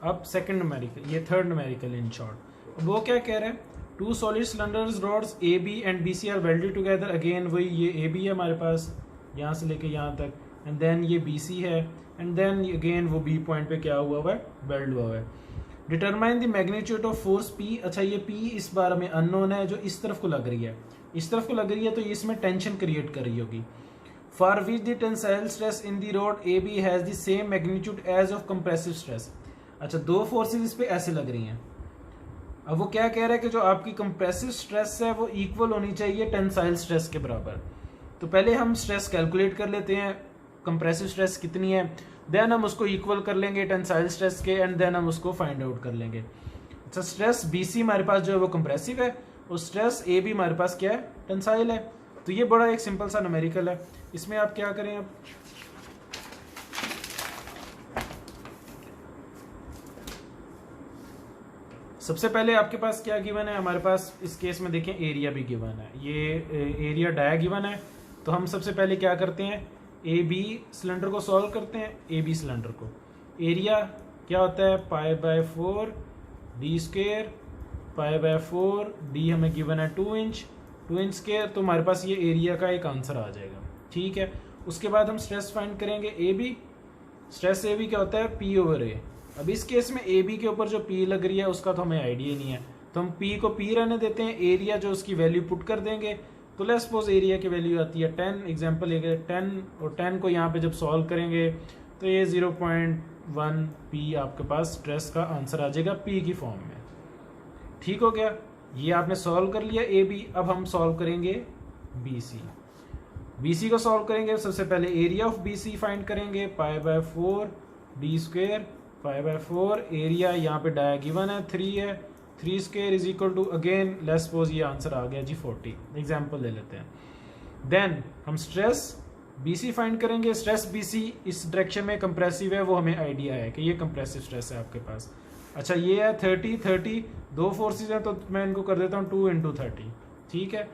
अब second numerical, ये third numerical in short. अब वो क्या कह रहे हैं, two solid cylinders rods A B and B C are welded together. Again वही, ये ए बी है हमारे पास यहाँ से लेके यहाँ तक, एंड देन ये बी सी है, एंड देन अगेन वो बी पॉइंट पे क्या हुआ है, वेल्ड हुआ है। Determine the magnitude of force P. अच्छा ये पी इस बार में अननोन है, जो इस तरफ को लग रही है, इस तरफ को लग रही है, तो इसमें टेंशन क्रिएट कर रही होगी। For which the tensile stress in the rod A B has the same magnitude as of compressive stress. अच्छा दो फोर्सेस इस पे ऐसे लग रही हैं। अब वो क्या कह रहा है कि जो आपकी कंप्रेसिव स्ट्रेस है वो इक्वल होनी चाहिए टेंसाइल स्ट्रेस के बराबर। तो पहले हम स्ट्रेस कैलकुलेट कर लेते हैं, कंप्रेसिव स्ट्रेस कितनी है, देन हम उसको इक्वल कर लेंगे टेंसाइल स्ट्रेस के, एंड देन हम उसको फाइंड आउट कर लेंगे। अच्छा स्ट्रेस बी सी हमारे पास जो है वो कंप्रेसिव है, और स्ट्रेस ए बी हमारे पास क्या है, टेंसाइल है। तो ये बड़ा एक सिंपल सा न्यूमेरिकल है। इसमें आप क्या करें, अब सबसे पहले आपके पास क्या गिवन है, हमारे पास इस केस में देखें एरिया भी गिवन है, ये एरिया डाया गिवन है। तो हम सबसे पहले क्या करते हैं, ए बी सिलेंडर को सॉल्व करते हैं। ए बी सिलेंडर को एरिया क्या होता है, पाई by 4 D square, pi by 4 D हमें गिवन है 2 इंच, 2 इंच स्क्वेयर। तो हमारे पास ये एरिया का एक आंसर आ जाएगा, ठीक है। उसके बाद हम स्ट्रेस फाइंड करेंगे A B. Stress A B क्या होता है, पी ओवर ए। अब इस केस में ए बी के ऊपर जो पी लग रही है उसका तो हमें आइडिया नहीं है, तो हम पी को पी रहने देते हैं, एरिया जो उसकी वैल्यू पुट कर देंगे। तो लेट्स सपोज एरिया की वैल्यू आती है 10, एग्जांपल लेंगे 10, और 10 को यहाँ पे जब सॉल्व करेंगे तो ये 0.1 पी आपके पास स्ट्रेस का आंसर आ जाएगा पी की फॉर्म में। ठीक हो गया, ये आपने सॉल्व कर लिया ए बी। अब हम सॉल्व करेंगे बी सी। बी सी को सॉल्व करेंगे, सबसे पहले area of B C find करेंगे, pi by 4 D square, pi by 4 area यहाँ पे डाया गिवन है 3 है, 3 square is equal to, again let's suppose ये आंसर आ गया जी 40, एग्जाम्पल ले लेते हैं। देन हम स्ट्रेस बी सी फाइंड करेंगे। स्ट्रेस बी सी इस डायरेक्शन में कंप्रेसिव है, वो हमें आइडिया है कि ये कंप्रेसिव स्ट्रेस है आपके पास। अच्छा ये है 30, दो फोर्सेज हैं तो मैं इनको कर देता हूँ 2 इंटू 30, ठीक है,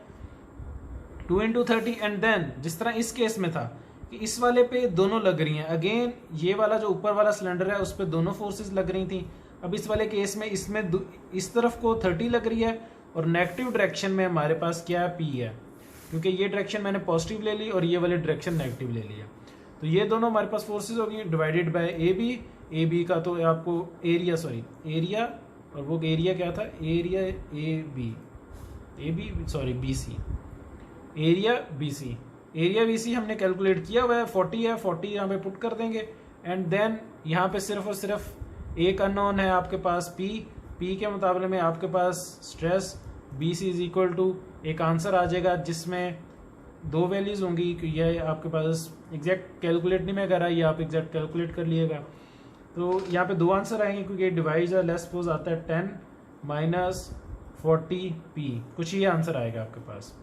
2 इंटू 30। एंड देन जिस तरह इस केस में था कि इस वाले पे दोनों लग रही हैं, अगेन ये वाला जो ऊपर वाला सिलेंडर है उस पर दोनों फोर्सेस लग रही थी। अब इस वाले केस में इसमें इस तरफ को 30 लग रही है, और नेगेटिव डायरेक्शन में हमारे पास क्या है, पी है, क्योंकि ये डायरेक्शन मैंने पॉजिटिव ले ली और ये वाली डायरेक्शन नेगेटिव ले लिया। तो ये दोनों हमारे पास फोर्सेज होगी divided by A B. A B का तो आपको एरिया, एरिया, और वो एरिया क्या था, area B C, area B C. Area B C हमने कैलकुलेट किया हुआ है 40 है, 40 यहाँ पे पुट कर देंगे। एंड देन यहाँ पे सिर्फ और सिर्फ एक अननोन है आपके पास पी। पी के मुकाबले में आपके पास stress B C is equal to, एक आंसर आ जाएगा जिसमें दो वैल्यूज होंगी। ये आपके पास एग्जैक्ट कैलकुलेट नहीं मैं कर रहा, ये आप एग्जैक्ट कैलकुलेट कर लिएगा। तो यहाँ पे दो आंसर आएंगे क्योंकि डिवाइड है, लेस सपोज आता है 10 माइनस 40 पी, कुछ ये आंसर आएगा आपके पास।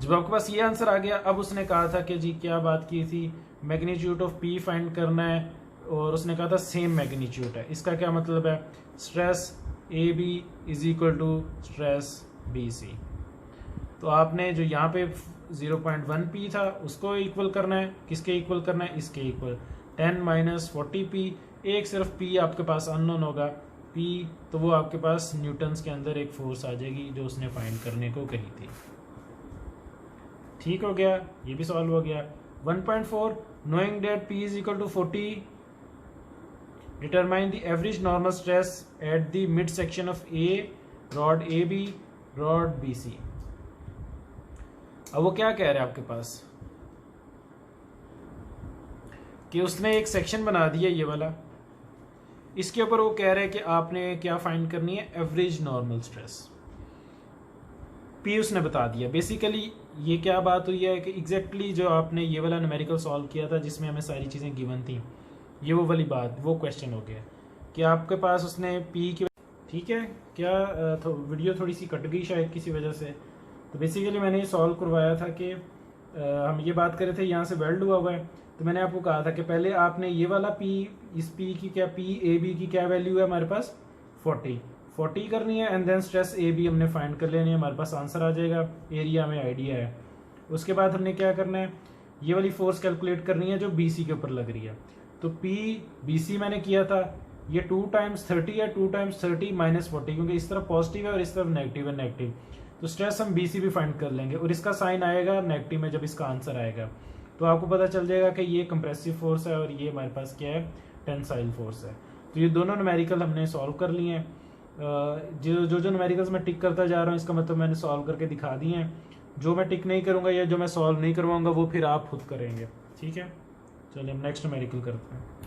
जब आपके पास ये आंसर आ गया, अब उसने कहा था कि जी क्या बात की थी, मैग्नीट्यूड ऑफ पी फाइंड करना है, और उसने कहा था सेम मैग्नीट्यूड है। इसका क्या मतलब है, stress A B is equal to stress B C. तो आपने जो यहाँ पे 0.1 पी था उसको इक्वल करना है, किसके इक्वल करना है, इसके इक्वल 10 माइनस 40 पी। एक सिर्फ पी आपके पास अननोन होगा पी, तो वो आपके पास न्यूटन्स के अंदर एक फोर्स आ जाएगी जो उसने फाइंड करने को कही थी। ठीक हो गया, ये भी सॉल्व हो गया। 1.4 knowing that P is equal to 40 determine the average normal stress at the mid section of a rod A B rod B C. अब वो क्या कह रहे हैं आपके पास कि उसने एक सेक्शन बना दिया ये वाला, इसके ऊपर वो कह रहे हैं कि आपने क्या फाइंड करनी है, एवरेज नॉर्मल स्ट्रेस। पी उसने बता दिया। बेसिकली ये क्या बात हुई है कि एग्जैक्टली जो आपने ये वाला न्यूमेरिकल सॉल्व किया था जिसमें हमें सारी चीज़ें गिवन थी, ये वो वाली बात, वो क्वेश्चन हो गया कि आपके पास उसने पी की, ठीक है क्या वीडियो थोड़ी सी कट गई शायद किसी वजह से। तो बेसिकली मैंने ये सॉल्व करवाया था कि हम ये बात कर रहे थे यहाँ से वेल्ड हुआ है, तो मैंने आपको कहा था कि पहले आपने ये वाला पी, इस पी की क्या, पी ए बी की क्या वैल्यू है हमारे पास 40 करनी है, and then stress A B हमने फाइंड कर लेनी है, हमारे पास आंसर आ जाएगा, एरिया में आइडिया है। उसके बाद हमने क्या करना है, ये वाली फोर्स कैलकुलेट करनी है जो बी सी के ऊपर लग रही है। तो पी बी सी मैंने किया था, ये 2 टाइम्स 30 है, 2 टाइम्स 30 माइनस 40, क्योंकि इस तरफ पॉजिटिव है और इस तरफ नेगेटिव है, नेगेटिव। तो स्ट्रेस हम बी सी भी फाइंड कर लेंगे और इसका साइन आएगा नेगेटिव में जब इसका आंसर आएगा। तो आपको पता चल जाएगा कि ये कंप्रेसिव फोर्स है और ये हमारे पास क्या है, टेंसाइल फोर्स है। तो ये दोनों न्यूमेरिकल हमने सॉल्व कर लिए हैं। जो न्यूमेरिकल्स मैं टिक करता जा रहा हूँ इसका मतलब मैंने सॉल्व करके दिखा दिए हैं। जो मैं टिक नहीं करूँगा या जो मैं सॉल्व नहीं करवाऊँगा वो फिर आप खुद करेंगे, ठीक है। चलिए हम नेक्स्ट न्यूमेरिकल करते हैं।